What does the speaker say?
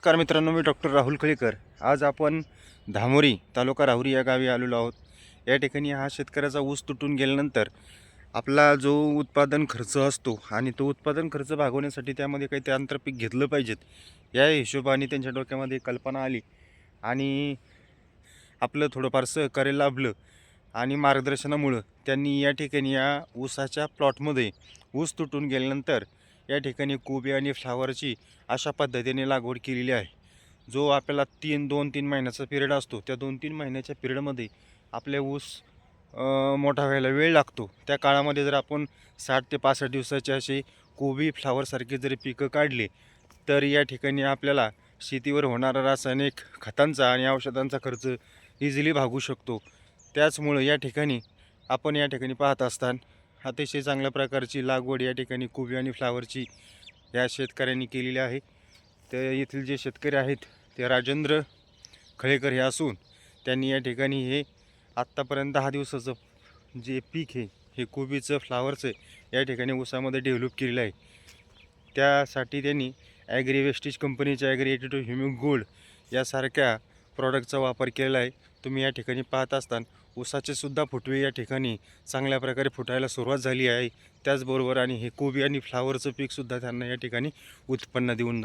नमस्कार मित्रांनो, मी डॉक्टर राहुल खळीकर। आज आपण धामोरी तालुका राहुरी या गावी आलेलो आहोत। या ठिकाणी हा शेतकऱ्याचा ऊस तुटून गेल्यानंतर आपला जो उत्पादन खर्च असतो आणि तो उत्पादन खर्च भागवण्यासाठी त्यामध्ये काही आंतरपीक घेतलं पाहिजेत, या हिशोबाने त्यांच्या डोक्यामध्ये कल्पना आली आणि आपलं थोडंफार सहकार्य लाभलं आणि मार्गदर्शनामुळे त्यांनी या ठिकाणी या ऊसाच्या प्लॉटमध्ये ऊस तुटून गेल्यानंतर या ठिकाणी कोबी आणि फ्लावरची अशा पद्धतीने लागवड केलेली आहे। जो आपल्याला 2-3 महिन्याचा पिरियड असतो, त्या 2-3 महिन्याच्या पिरियडमध्ये आपले ऊस मोठा व्हायला वेळ लागतो। त्या काळामध्ये जर आपण 60 ते 65 दिवसाचे असे कोबी फ्लावरसारखे जरी पिकं काढले तर या ठिकाणी आपल्याला शेतीवर होणारा रासायनिक खतांचा आणि औषधांचा खर्च इझिली भागू शकतो। त्याचमुळे या ठिकाणी आपण या ठिकाणी पाहत असताना अतिशय चांगल्या प्रकारची लागवड या ठिकाणी कोबी आणि फ्लावरची या शेतकऱ्यांनी केलेली आहे। तर येथील जे शेतकरी आहेत ते राजेंद्र खळेकर हे असून त्यांनी या ठिकाणी हे आत्तापर्यंत 10 दिवसाचं जे पीक आहे हे कोबीचं फ्लावरचं या ठिकाणी ऊसामध्ये डेव्हलप केलेलं आहे। त्यासाठी त्यांनी ॲग्री वेस्टेज कंपनीच्या ॲग्री 82 ह्युमिक गोल्ड यासारख्या प्रॉडक्टचा वापर केलेला आहे। तुम्ही या ठिकाणी पाहत असताना ऊसाचे सुद्धा फुटवे या ठिकाणी चांगल्या प्रकारे फुटायला सुरुवात झाली आहे। त्याचबरोबर आणि हे कोबी आणि फ्लावरचं पीकसुद्धा त्यांना या ठिकाणी उत्पन्न देऊन